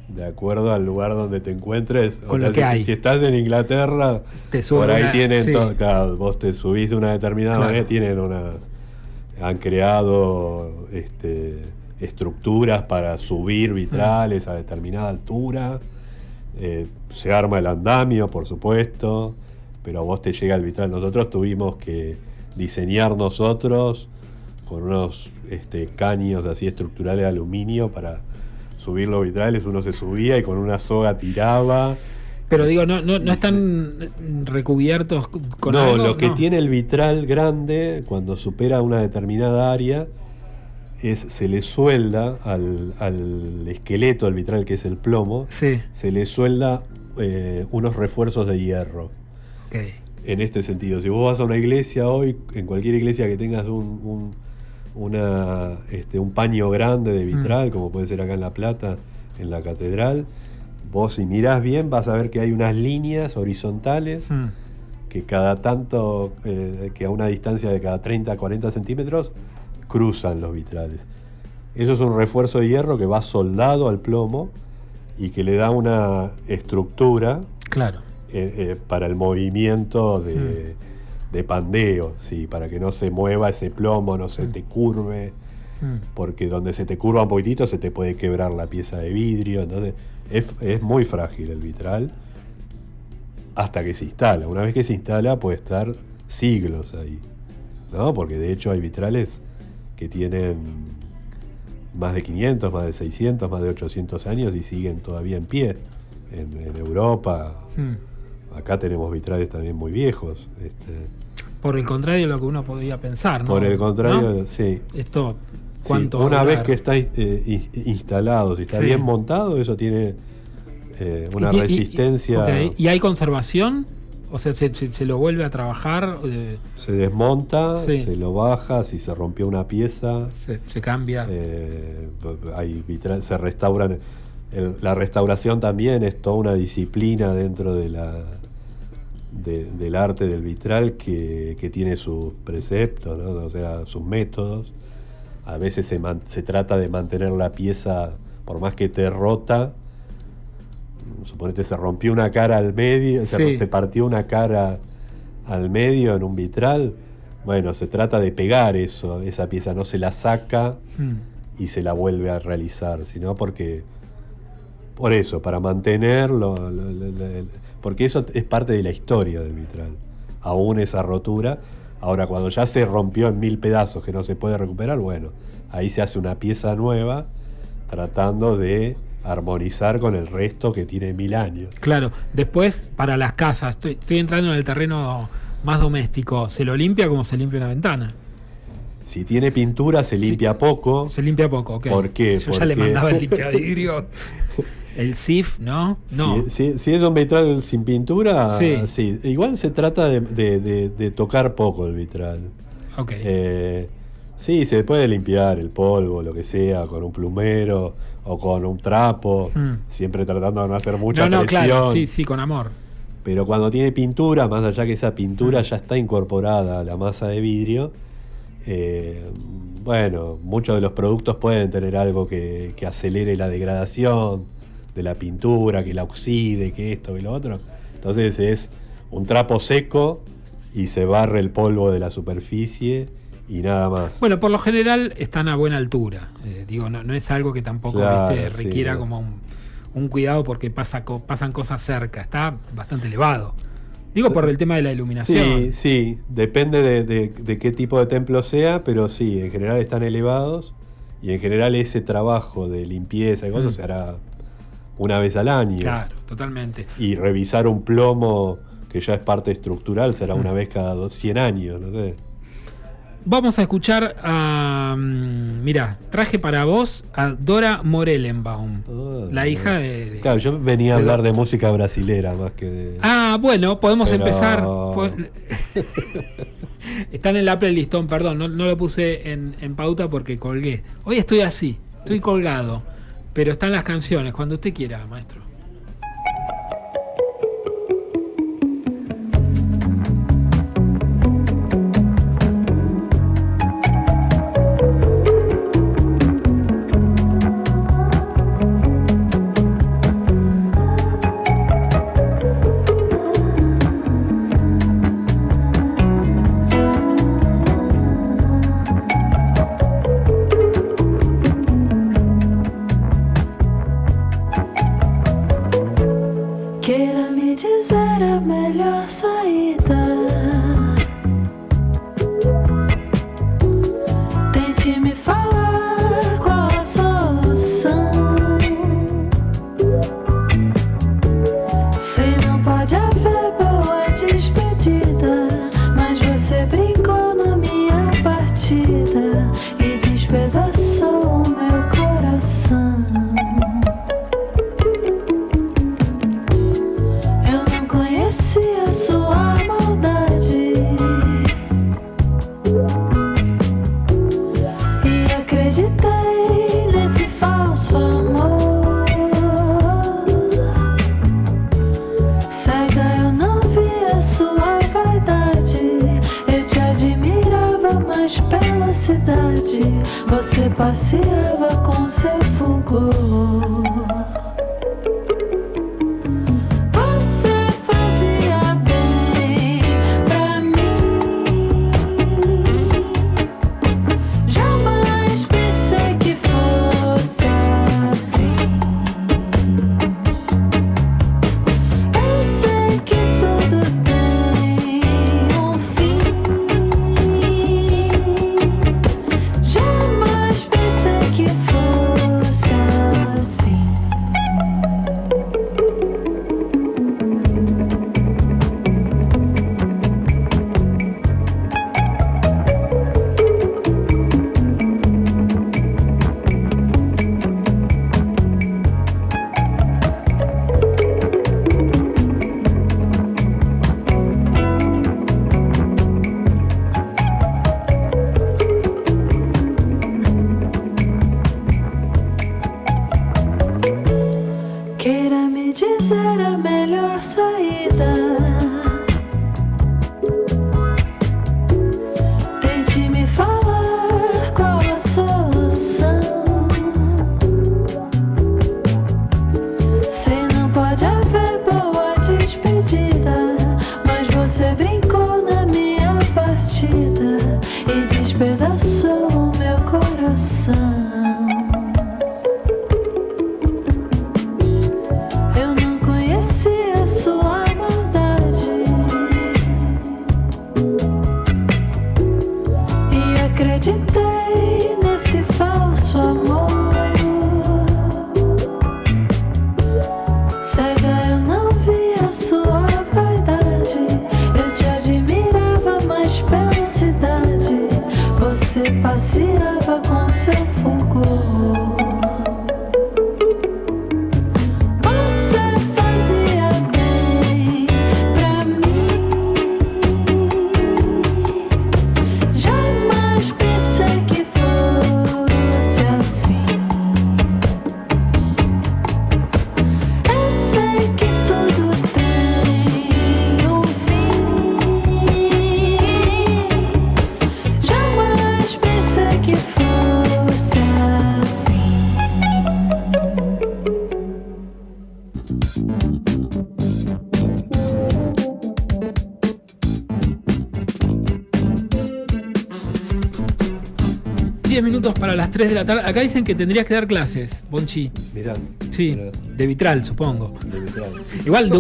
[SPEAKER 2] de acuerdo al lugar donde te encuentres.
[SPEAKER 1] Con lo que hay.
[SPEAKER 2] Si estás en Inglaterra, por ahí tienen claro, vos te subís de una determinada manera, han creado estructuras para subir vitrales a determinada altura, Se arma el andamio, por supuesto, pero a vos te llega el vitral. Nosotros tuvimos que diseñar nosotros con unos caños así estructurales de aluminio para subir los vitrales. Uno se subía y con una soga tiraba.
[SPEAKER 1] Pero digo, no están recubiertos con algo.
[SPEAKER 2] No, lo que tiene el vitral grande, cuando supera una determinada área, se le suelda al esqueleto del vitral, que es el plomo,
[SPEAKER 1] sí, se
[SPEAKER 2] le suelda unos refuerzos de hierro.
[SPEAKER 1] Okay.
[SPEAKER 2] En este sentido, si vos vas a una iglesia hoy, en cualquier iglesia que tengas un paño grande de vitral, como puede ser acá en La Plata, en la catedral, vos si mirás bien vas a ver que hay unas líneas horizontales que cada tanto, que a una distancia de cada 30 a 40 centímetros, cruzan los vitrales. Eso es un refuerzo de hierro que va soldado al plomo y que le da una estructura,
[SPEAKER 1] claro,
[SPEAKER 2] para el movimiento de pandeo, ¿sí? Para que no se mueva ese plomo, no se te curve, porque donde se te curva un poquitito se te puede quebrar la pieza de vidrio. Entonces es muy frágil el vitral hasta que se instala. Una vez que se instala puede estar siglos ahí, ¿no? Porque de hecho hay vitrales que tienen más de 500, más de 600, más de 800 años y siguen todavía en pie. En Europa, acá tenemos vitrales también muy viejos.
[SPEAKER 1] Por el contrario de lo que uno podría pensar, ¿no?
[SPEAKER 2] Por el contrario,
[SPEAKER 1] ¿no?
[SPEAKER 2] sí.
[SPEAKER 1] Esto, ¿cuánto?
[SPEAKER 2] Sí, una vez que está instalado, si está bien montado, eso tiene una resistencia.
[SPEAKER 1] Okay. ¿Y hay conservación? O sea, ¿se lo vuelve a trabajar?
[SPEAKER 2] Se desmonta, se lo baja, si se rompió una pieza.
[SPEAKER 1] Se cambia.
[SPEAKER 2] Se restauran. La restauración también es toda una disciplina dentro de del arte del vitral que tiene sus preceptos, ¿no? O sea, sus métodos. A veces se trata de mantener la pieza, por más que esté rota. Suponete se rompió una cara al medio, se partió una cara al medio en un vitral. Bueno, se trata de pegar esa pieza, no se la saca y se la vuelve a realizar, sino por eso, para mantenerlo, porque eso es parte de la historia del vitral, aún esa rotura. Ahora, cuando ya se rompió en 1000 pedazos que no se puede recuperar, bueno, ahí se hace una pieza nueva tratando de armonizar con el resto que tiene 1000 años.
[SPEAKER 1] Claro, después para las casas, estoy entrando en el terreno más doméstico, ¿se lo limpia como se limpia una ventana?
[SPEAKER 2] Si tiene pintura se limpia poco.
[SPEAKER 1] Se limpia poco, ok.
[SPEAKER 2] ¿Por qué?
[SPEAKER 1] Yo ya le mandaba el limpiavidrio, el SIF, ¿no? No.
[SPEAKER 2] Si es un vitral sin pintura, sí. Igual se trata de tocar poco el vitral.
[SPEAKER 1] Ok.
[SPEAKER 2] Sí, se puede limpiar el polvo, lo que sea, con un plumero o con un trapo, siempre tratando de no hacer mucha presión.
[SPEAKER 1] Claro, sí, con amor.
[SPEAKER 2] Pero cuando tiene pintura, más allá que esa pintura ya está incorporada a la masa de vidrio, bueno, muchos de los productos pueden tener algo que acelere la degradación de la pintura, que la oxide, que esto, que lo otro. Entonces es un trapo seco y se barre el polvo de la superficie y nada más.
[SPEAKER 1] Bueno, por lo general están a buena altura. No es algo que tampoco requiera como un cuidado porque pasan cosas cerca. Está bastante elevado. Digo por el tema de la iluminación.
[SPEAKER 2] Sí, depende de qué tipo de templo sea, pero sí, en general están elevados y en general ese trabajo de limpieza y cosas se hará una vez al año.
[SPEAKER 1] Claro, totalmente.
[SPEAKER 2] Y revisar un plomo que ya es parte estructural será una vez cada 100 años, no sé.
[SPEAKER 1] Vamos a escuchar a... Mirá, traje para vos a Dora Morellenbaum, la hija de...
[SPEAKER 2] Claro, yo venía a hablar de música brasilera más que de...
[SPEAKER 1] Bueno, podemos empezar... Están en la playlistón, perdón, no lo puse en pauta porque colgué. Hoy estoy así, estoy colgado, pero están las canciones, cuando usted quiera, maestro.
[SPEAKER 3] cidade, você passeava com seu fulgor. Você fazia bem pra mim. Jamais pensei que fosse assim. Eu sei que tudo tem um fim. Jamais pensei que fosse assim. Queira me dizer a melhor saída. Tente me falar qual a solução. Se não pode haver boa despedida, mas você brincou na minha partida e despedaçou o meu coração. Eu não conhecia sua maldade e acreditei nesse falso amor. Cega, eu não via sua vaidade. Eu te admirava mais pela cidade. Você passeava com seu fulgor. Você fazia bem pra mim. Jamais pensei que fosse assim. Eu sei que tudo tem um fim. Jamais pensei que fosse assim.
[SPEAKER 1] Diez minutos para las 3 de la tarde. Acá dicen que tendrías que dar clases, Bonchi.
[SPEAKER 2] Mirá.
[SPEAKER 1] Sí,
[SPEAKER 2] mirá,
[SPEAKER 1] de vitral, supongo.
[SPEAKER 2] de vitral, sí.
[SPEAKER 1] Igual de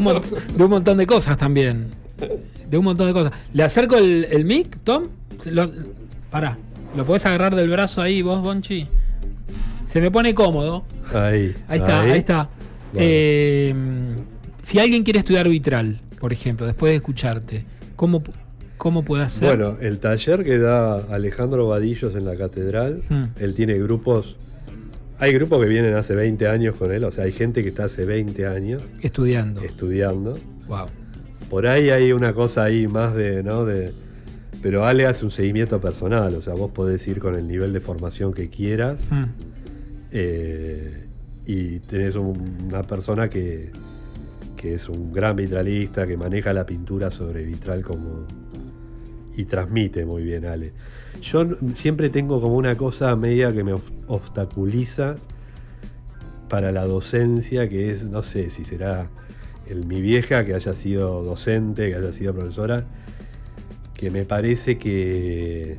[SPEAKER 1] un montón de cosas también. De un montón de cosas. ¿Le acerco el mic, Tom? Pará. ¿Lo podés agarrar del brazo ahí vos, Bonchi? Se me pone cómodo.
[SPEAKER 2] Ahí
[SPEAKER 1] Ahí está.
[SPEAKER 2] Bueno.
[SPEAKER 1] Si alguien quiere estudiar vitral, por ejemplo, después de escucharte, ¿cómo puede hacer?
[SPEAKER 2] Bueno, el taller que da Alejandro Vadillos en la catedral, él tiene grupos. Hay grupos que vienen hace 20 años con él, o sea, hay gente que está hace 20 años
[SPEAKER 1] Estudiando. Wow.
[SPEAKER 2] Por ahí hay una cosa ahí más pero Ale hace un seguimiento personal, o sea, vos podés ir con el nivel de formación que quieras y tenés una persona que es un gran vitralista, que maneja la pintura sobre vitral y transmite muy bien, Ale. Yo siempre tengo como una cosa media que me obstaculiza para la docencia, que es, no sé si será mi vieja que haya sido docente, que haya sido profesora, que me parece que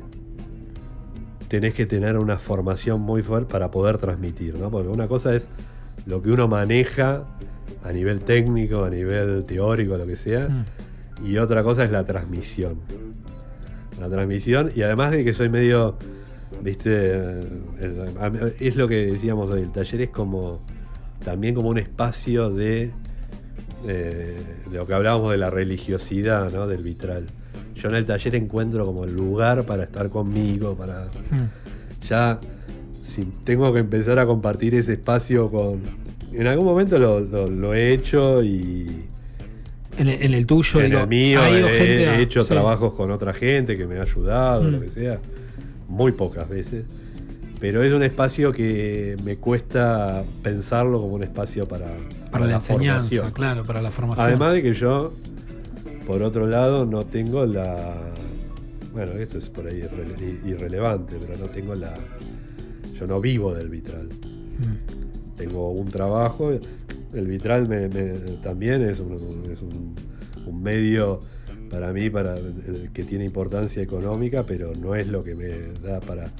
[SPEAKER 2] tenés que tener una formación muy fuerte para poder transmitir, ¿no? Porque una cosa es lo que uno maneja a nivel técnico, a nivel teórico, lo que sea, y otra cosa es la transmisión. La transmisión, y además de que soy medio, viste, es lo que decíamos hoy, el taller es como también como un espacio de lo que hablábamos de la religiosidad, ¿no? Del vitral. Yo en el taller encuentro como el lugar para estar conmigo, para ya, si tengo que empezar a compartir ese espacio en algún momento lo he hecho y
[SPEAKER 1] en el tuyo,
[SPEAKER 2] en
[SPEAKER 1] digo,
[SPEAKER 2] el mío
[SPEAKER 1] ha ido gente
[SPEAKER 2] he hecho
[SPEAKER 1] sí.
[SPEAKER 2] trabajos con otra gente que me ha ayudado, lo que sea, muy pocas veces, pero es un espacio que me cuesta pensarlo como un espacio para
[SPEAKER 1] la enseñanza,
[SPEAKER 2] formación.
[SPEAKER 1] claro, para la formación.
[SPEAKER 2] Además de que yo, por otro lado, no tengo bueno, esto es por ahí irrelevante, pero no tengo yo no vivo del vitral. Tengo un trabajo, el vitral también es un medio para mí que tiene importancia económica, pero no es lo que me da para...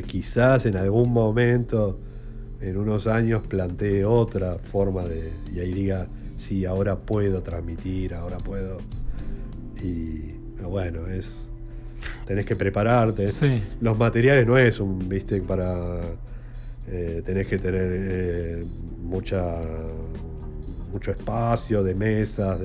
[SPEAKER 2] Quizás en algún momento, en unos años, plantee otra forma y ahí diga, sí, ahora puedo transmitir, ahora puedo... Pero bueno, tenés que prepararte.
[SPEAKER 1] Sí.
[SPEAKER 2] Los materiales no es viste, tenés que tener mucho espacio de mesas,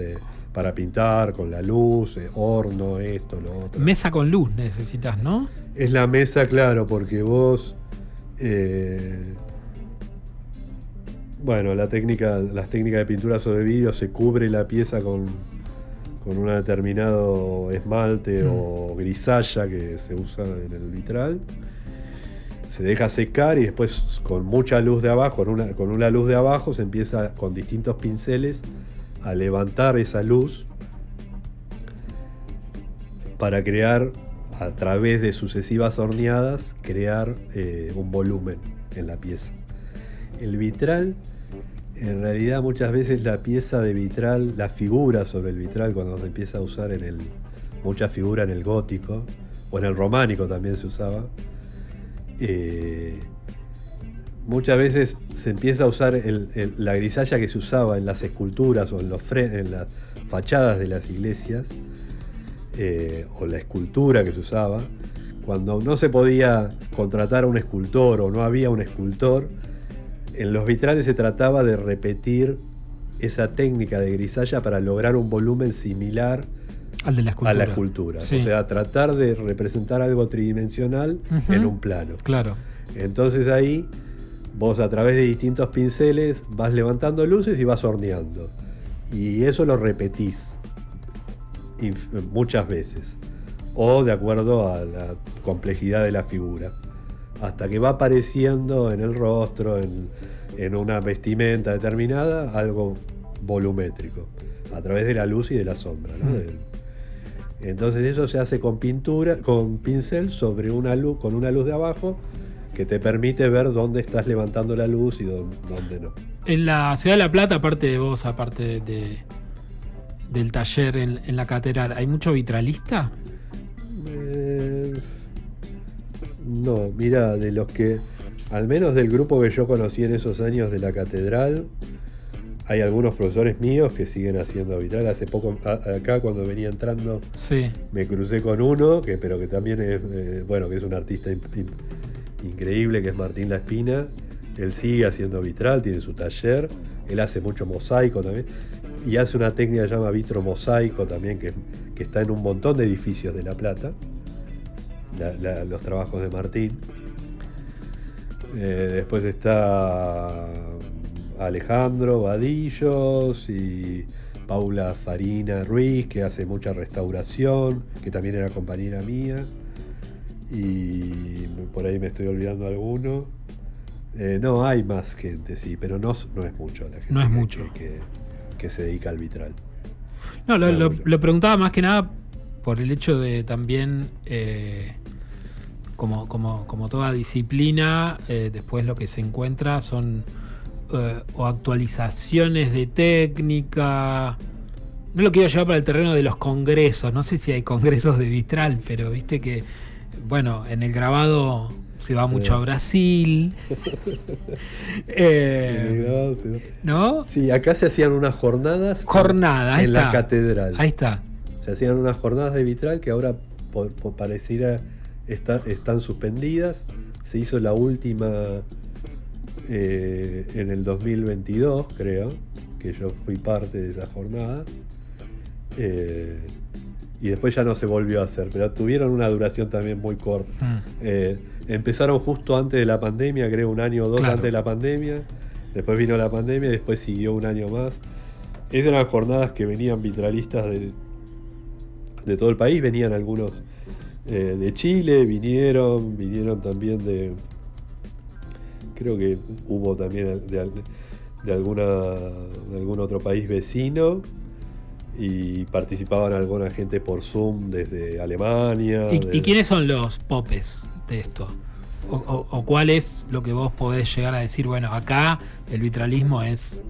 [SPEAKER 2] para pintar, con la luz, horno, esto, lo otro.
[SPEAKER 1] Mesa con luz necesitas, ¿no?
[SPEAKER 2] Es la mesa, claro, porque vos... las técnicas de pintura sobre vidrio, se cubre la pieza con un determinado esmalte o grisalla que se usa en el vitral. Se deja secar y después con mucha luz de abajo, con una luz de abajo, se empieza con distintos pinceles a levantar esa luz para crear, a través de sucesivas horneadas, crear un volumen en la pieza. El vitral, en realidad muchas veces la pieza de vitral, la figura sobre el vitral, cuando se empieza a usar mucha figura en el gótico, o en el románico también se usaba, muchas veces se empieza a usar la grisalla que se usaba en las esculturas o en las fachadas de las iglesias, o la escultura que se usaba. Cuando no se podía contratar a un escultor o no había un escultor, en los vitrales se trataba de repetir esa técnica de grisalla para lograr un volumen similar
[SPEAKER 1] al de
[SPEAKER 2] a la escultura.
[SPEAKER 1] Sí.
[SPEAKER 2] O sea, tratar de representar algo tridimensional en un plano.
[SPEAKER 1] Claro.
[SPEAKER 2] Entonces ahí vos, a través de distintos pinceles, vas levantando luces y vas horneando. Y eso lo repetís muchas veces, o de acuerdo a la complejidad de la figura, hasta que va apareciendo en el rostro, en una vestimenta determinada, algo volumétrico, a través de la luz y de la sombra, ¿no? Entonces eso se hace con pintura, con pincel sobre una luz, con una luz de abajo, que te permite ver dónde estás levantando la luz y dónde no.
[SPEAKER 1] En la ciudad de La Plata, aparte de vos, aparte del taller en la catedral, ¿hay mucho vitralista?
[SPEAKER 2] No, mira, de los que, al menos del grupo que yo conocí en esos años de la catedral, hay algunos profesores míos que siguen haciendo vitral. Hace poco, acá cuando venía entrando,
[SPEAKER 1] sí,
[SPEAKER 2] me crucé con uno, pero que también es, que es un artista increíble, que es Martín La Espina. Él sigue haciendo vitral, tiene su taller, él hace mucho mosaico también, y hace una técnica que se llama vitromosaico también, que está en un montón de edificios de La Plata, los trabajos de Martín. Después está Alejandro Vadillos y Paula Farina Ruiz, que hace mucha restauración, que también era compañera mía, y por ahí me estoy olvidando alguno. No, hay más gente, sí, pero no es mucho la gente.
[SPEAKER 1] No es mucho.
[SPEAKER 2] Que se dedica al vitral.
[SPEAKER 1] No, lo preguntaba más que nada por el hecho de también, como toda disciplina, después lo que se encuentra son o actualizaciones de técnica. No lo quiero llevar para el terreno de los congresos, no sé si hay congresos de vitral, pero viste que, bueno, en el grabado se va mucho a Brasil. ¿No?
[SPEAKER 2] Sí, acá se hacían unas jornadas en la catedral.
[SPEAKER 1] Ahí está.
[SPEAKER 2] Se hacían unas jornadas de vitral que ahora pareciera están suspendidas. Se hizo la última en el 2022, creo, que yo fui parte de esa jornada. Y después ya no se volvió a hacer, pero tuvieron una duración también muy corta. Empezaron justo antes de la pandemia, creo un año o dos antes de la pandemia. Después vino la pandemia y después siguió un año más. Esas eran jornadas que venían vitralistas de todo el país. Venían algunos de Chile, vinieron también creo que hubo también de algún otro país vecino. y participaban alguna gente por Zoom desde Alemania.
[SPEAKER 1] ¿Y quiénes son los popes de esto? ¿O cuál es lo que vos podés llegar a decir? Bueno, acá el vitralismo es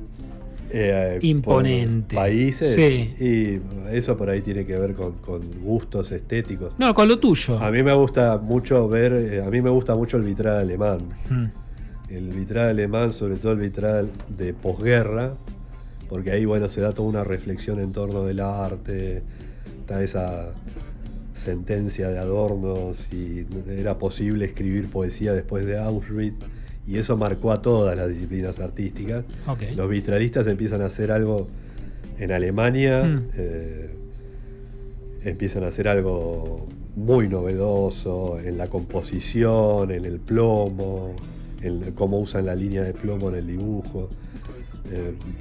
[SPEAKER 1] imponente.
[SPEAKER 2] Países.
[SPEAKER 1] Sí.
[SPEAKER 2] Y eso por ahí tiene que ver con gustos estéticos.
[SPEAKER 1] No, con lo tuyo.
[SPEAKER 2] A mí me gusta mucho ver, a mí me gusta mucho el vitral alemán. El vitral alemán, sobre todo el vitral de posguerra, porque ahí, bueno, se da toda una reflexión en torno del arte, está esa sentencia de Adorno, si era posible escribir poesía después de Auschwitz, y eso marcó a todas las disciplinas artísticas.
[SPEAKER 1] Okay.
[SPEAKER 2] Los vitralistas empiezan a hacer algo en Alemania, empiezan a hacer algo muy novedoso en la composición, en el plomo, en cómo usan la línea de plomo en el dibujo,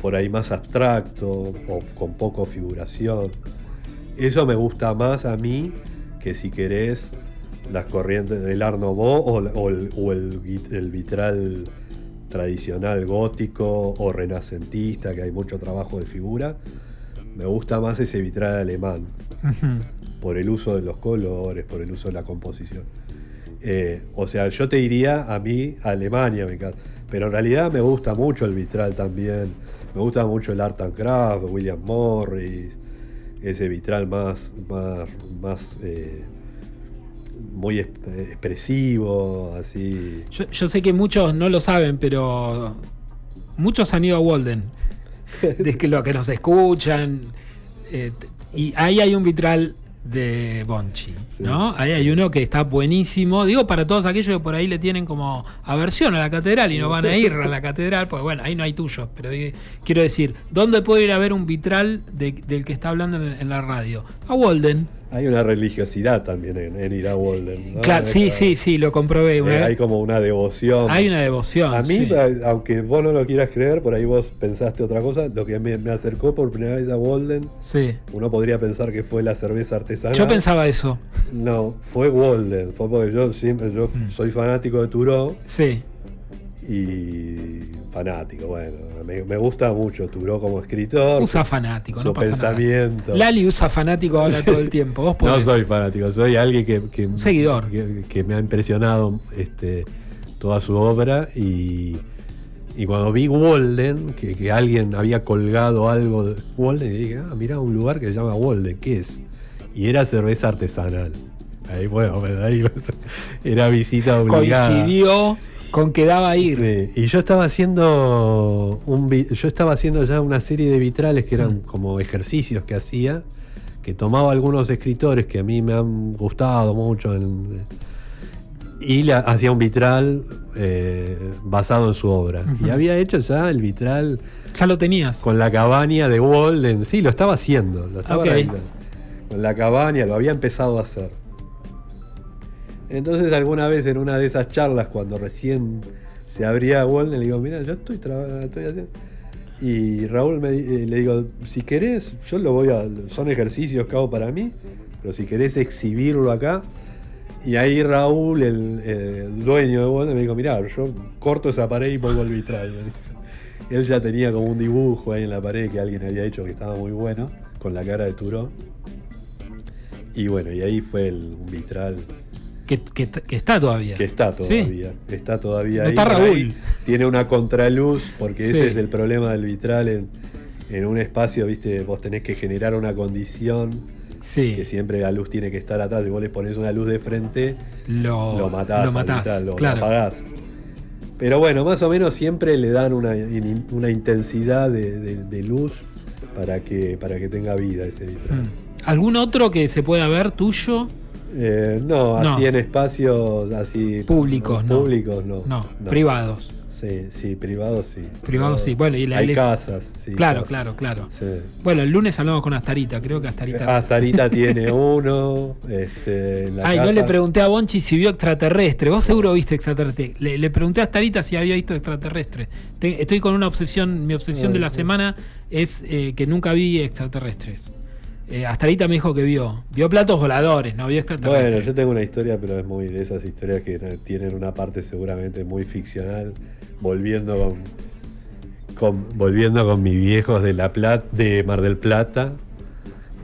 [SPEAKER 2] por ahí más abstracto o con poco figuración. Eso me gusta más a mí que, si querés, las corrientes del Art Nouveau o el vitral tradicional gótico o renacentista, que hay mucho trabajo de figura. Me gusta más ese vitral alemán, por el uso de los colores, por el uso de la composición. O sea, yo te diría, a mí Alemania me encanta, pero en realidad me gusta mucho el vitral también. Me gusta mucho el Art and Craft, William Morris, ese vitral más muy expresivo, así.
[SPEAKER 1] Yo sé que muchos no lo saben, pero muchos han ido a Walden. De que lo que nos escuchan. Y ahí hay un vitral de Bonci, ¿no? Ahí hay uno que está buenísimo. Digo, para todos aquellos que por ahí le tienen como aversión a la catedral y no van a ir a la catedral, pues bueno, ahí no hay tuyos. Pero quiero decir, ¿dónde puedo ir a ver un vitral del que está hablando en la radio? A Walden.
[SPEAKER 2] Hay una religiosidad también en ir a Walden, ¿no?
[SPEAKER 1] Claro, sí, lo comprobé.
[SPEAKER 2] Hay como una devoción.
[SPEAKER 1] Hay una devoción.
[SPEAKER 2] A mí,
[SPEAKER 1] sí.
[SPEAKER 2] Aunque vos no lo quieras creer, por ahí vos pensaste otra cosa. Lo que me acercó por primera vez a Walden,
[SPEAKER 1] sí.
[SPEAKER 2] Uno podría pensar que fue la cerveza artesanal.
[SPEAKER 1] Yo pensaba eso.
[SPEAKER 2] No, fue Walden. Fue porque yo soy fanático de Thoreau.
[SPEAKER 1] Sí.
[SPEAKER 2] Y fanático, bueno, me gusta mucho Thoreau como escritor.
[SPEAKER 1] Usa fanático, no pasa
[SPEAKER 2] pensamiento.
[SPEAKER 1] Nada. Lali usa fanático ahora todo el tiempo. ¿Vos podés?
[SPEAKER 2] No soy fanático, soy alguien que
[SPEAKER 1] un seguidor.
[SPEAKER 2] Que me ha impresionado toda su obra, y cuando vi Walden, que alguien había colgado algo de Walden, y dije, mirá, un lugar que se llama Walden, ¿qué es? Y era cerveza artesanal. Ahí, bueno, ahí era visita obligada.
[SPEAKER 1] Coincidió con que daba a ir.
[SPEAKER 2] Sí, y yo estaba haciendo ya una serie de vitrales que eran como ejercicios que hacía, que tomaba algunos escritores que a mí me han gustado mucho y hacía un vitral basado en su obra. Y había hecho ya el vitral.
[SPEAKER 1] Ya lo tenías.
[SPEAKER 2] Con la cabaña de Walden. Sí, lo estaba haciendo. Realizando. Con la cabaña lo había empezado a hacer. Entonces, alguna vez en una de esas charlas, cuando recién se abría Walden, le digo, mira, yo estoy haciendo. Y Raúl le digo, si querés, son ejercicios que hago para mí, pero si querés exhibirlo acá. Y ahí Raúl, el dueño de Walden, me dijo, mirá, yo corto esa pared y pongo el vitral. Él ya tenía como un dibujo ahí en la pared que alguien había hecho que estaba muy bueno, con la cara de Thoreau. Y bueno, y ahí fue un vitral.
[SPEAKER 1] Que está todavía.
[SPEAKER 2] Que está todavía. ¿Sí? Está todavía.
[SPEAKER 1] No
[SPEAKER 2] ahí.
[SPEAKER 1] Está Raúl.
[SPEAKER 2] Ahí tiene una contraluz, porque ese es el problema del vitral en un espacio, ¿viste? Vos tenés que generar una condición.
[SPEAKER 1] Sí.
[SPEAKER 2] Que siempre la luz tiene que estar atrás. Si vos le pones una luz de frente, lo matás, lo apagás. Pero bueno, más o menos siempre le dan una intensidad de luz para que tenga vida ese vitral.
[SPEAKER 1] ¿Algún otro que se pueda ver tuyo?
[SPEAKER 2] No, así en espacios así
[SPEAKER 1] públicos,
[SPEAKER 2] no. Públicos no.
[SPEAKER 1] Privados.
[SPEAKER 2] Sí, privados sí.
[SPEAKER 1] Privados sí. Bueno, y
[SPEAKER 2] hay casas, sí.
[SPEAKER 1] Claro,
[SPEAKER 2] casas.
[SPEAKER 1] Claro.
[SPEAKER 2] Sí.
[SPEAKER 1] Bueno, el lunes hablamos con Astarita, creo que Astarita.
[SPEAKER 2] Astarita tiene uno. En la casa.
[SPEAKER 1] No le pregunté a Bonchi si vio extraterrestre. Vos seguro viste extraterrestre. Le pregunté a Astarita si había visto extraterrestre. Estoy con una obsesión. Mi obsesión de la semana es que nunca vi extraterrestres. Astarita me dijo que vio platos voladores, no vio extraterrestres.
[SPEAKER 2] Bueno, yo tengo una historia, pero es muy de esas historias que tienen una parte seguramente muy ficcional, volviendo con mis viejos de Mar del Plata,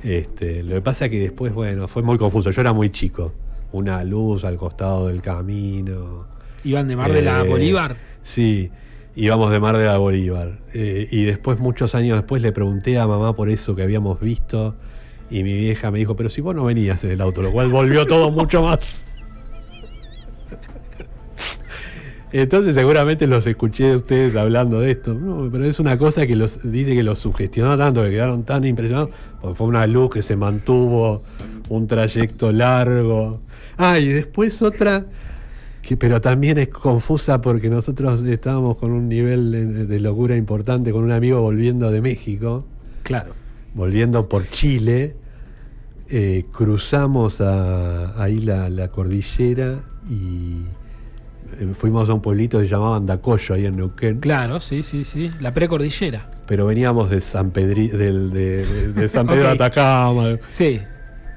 [SPEAKER 2] Lo que pasa es que después, bueno, fue muy confuso. Yo era muy chico. Una luz al costado del camino.
[SPEAKER 1] ¿Iban de Mar de la Bolívar?
[SPEAKER 2] Sí, íbamos de Mar de la Bolívar. Y después, muchos años después, le pregunté a mamá por eso que habíamos visto. Y mi vieja me dijo, pero si vos no venías en el auto, lo cual volvió todo mucho más. Entonces seguramente los escuché de ustedes hablando de esto. No, pero es una cosa que dice que los sugestionó tanto, que quedaron tan impresionados, porque fue una luz que se mantuvo un trayecto largo. Y después otra, pero también es confusa porque nosotros estábamos con un nivel de locura importante con un amigo volviendo de México.
[SPEAKER 1] Claro.
[SPEAKER 2] Volviendo por Chile, cruzamos ahí la cordillera y fuimos a un pueblito que se llamaba Andacollo, ahí en Neuquén.
[SPEAKER 1] Claro, sí, la precordillera.
[SPEAKER 2] Pero veníamos de San Pedro, de San Pedro
[SPEAKER 1] Ok.
[SPEAKER 2] Atacama.
[SPEAKER 1] Sí.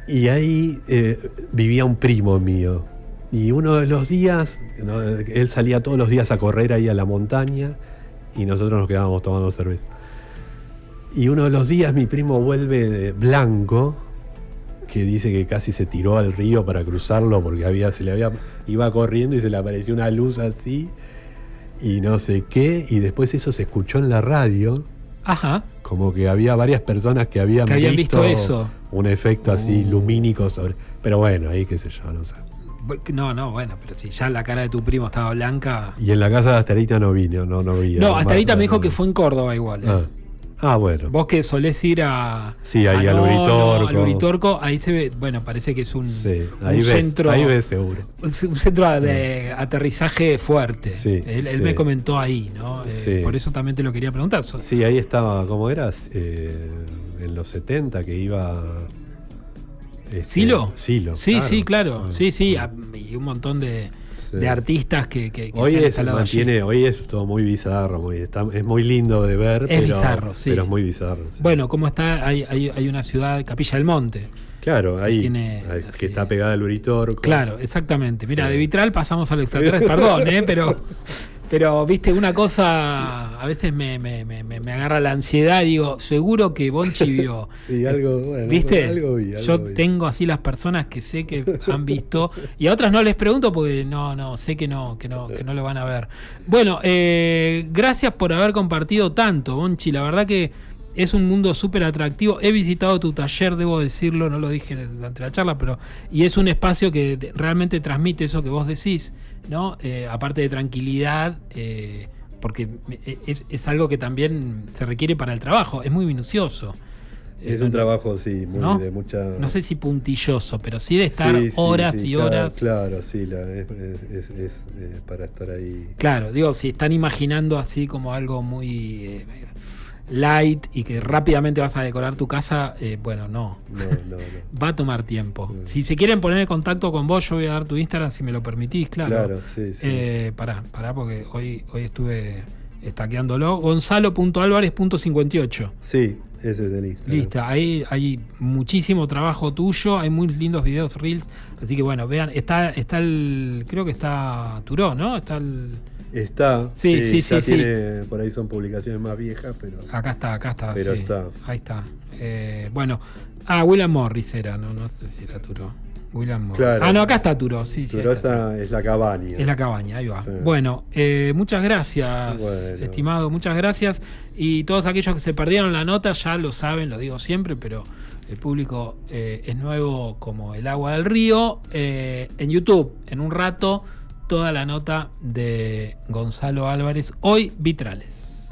[SPEAKER 2] Y ahí vivía un primo mío. Y uno de los días, ¿no? Él salía todos los días a correr ahí a la montaña y nosotros nos quedábamos tomando cerveza. Y uno de los días mi primo vuelve blanco, que dice que casi se tiró al río para cruzarlo porque iba corriendo y se le apareció una luz así y no sé qué, y después eso se escuchó en la radio.
[SPEAKER 1] Ajá.
[SPEAKER 2] Como que había varias personas que habían
[SPEAKER 1] visto eso.
[SPEAKER 2] Un efecto así lumínico sobre. Pero bueno, ahí qué sé yo, no sé.
[SPEAKER 1] No, bueno, pero si ya la cara de tu primo estaba blanca.
[SPEAKER 2] Y en la casa de Astarita no vi.
[SPEAKER 1] No, Astarita me dijo que fue en Córdoba igual.
[SPEAKER 2] Bueno.
[SPEAKER 1] Vos que solés ir a.
[SPEAKER 2] Sí, ahí al Uritorco.
[SPEAKER 1] Al Uritorco, ahí se ve, bueno, parece que es un centro.
[SPEAKER 2] Ahí ves seguro.
[SPEAKER 1] Un centro de aterrizaje fuerte.
[SPEAKER 2] Sí,
[SPEAKER 1] él me comentó ahí, ¿no?
[SPEAKER 2] Sí.
[SPEAKER 1] Por eso también te lo quería preguntar.
[SPEAKER 2] Sí, ahí estaba, ¿cómo eras? En los 70 que iba.
[SPEAKER 1] ¿Silo?
[SPEAKER 2] Silo.
[SPEAKER 1] Sí, claro. Sí. Y un montón de artistas que
[SPEAKER 2] hoy
[SPEAKER 1] se han instalado allí.
[SPEAKER 2] Hoy es todo muy bizarro, es muy lindo de ver,
[SPEAKER 1] bizarro, sí.
[SPEAKER 2] Pero es muy bizarro. Sí.
[SPEAKER 1] Bueno, como está, hay una ciudad, Capilla del Monte.
[SPEAKER 2] Claro, ahí,
[SPEAKER 1] que
[SPEAKER 2] que está pegada al Uritorco.
[SPEAKER 1] Claro, exactamente. Mira, de Vitral pasamos al extraterrestre, perdón, pero viste, una cosa, a veces me agarra la ansiedad, digo, seguro que Bonchi vio.
[SPEAKER 2] Sí, algo, bueno,
[SPEAKER 1] ¿viste?
[SPEAKER 2] Algo vi.
[SPEAKER 1] Tengo así las personas que sé que han visto, y a otras no les pregunto porque sé que no lo van a ver. Bueno, gracias por haber compartido tanto, Bonchi, la verdad que es un mundo súper atractivo. He visitado tu taller, debo decirlo, no lo dije durante la charla, y es un espacio que realmente transmite eso que vos decís, ¿no? Aparte de tranquilidad, porque es algo que también se requiere para el trabajo, es muy minucioso.
[SPEAKER 2] Es un trabajo, sí, muy
[SPEAKER 1] ¿no?
[SPEAKER 2] de mucha.
[SPEAKER 1] No sé si puntilloso, pero sí de estar horas y horas.
[SPEAKER 2] Claro, sí, es para estar ahí.
[SPEAKER 1] Claro, digo, si están imaginando así como algo muy light y que rápidamente vas a decorar tu casa, bueno, no. Va a tomar tiempo. Si se quieren poner en contacto con vos, yo voy a dar tu Instagram si me lo permitís, claro.
[SPEAKER 2] Claro, sí.
[SPEAKER 1] Pará, porque hoy estuve estaqueándolo. Gonzalo.alvarez.58.
[SPEAKER 2] Sí, ese es el Instagram.
[SPEAKER 1] Listo, ahí hay muchísimo trabajo tuyo, hay muy lindos videos, reels, así que bueno, vean, está creo que está Turó, ¿no? Está. Sí.
[SPEAKER 2] Tiene, por ahí son publicaciones más viejas, pero.
[SPEAKER 1] Acá está.
[SPEAKER 2] Pero
[SPEAKER 1] sí.
[SPEAKER 2] está.
[SPEAKER 1] Ahí está. Bueno. William sé era, no sé si era Turó. William Morris.
[SPEAKER 2] Claro.
[SPEAKER 1] No, acá está Turó, sí.
[SPEAKER 2] Turó es la cabaña.
[SPEAKER 1] Es la cabaña, ahí va.
[SPEAKER 2] Sí.
[SPEAKER 1] Bueno, muchas gracias, estimado, muchas gracias. Y todos aquellos que se perdieron la nota ya lo saben, lo digo siempre, pero el público es nuevo como el agua del río. En YouTube, en un rato, toda la nota de Gonzalo Álvarez, hoy Vitrales.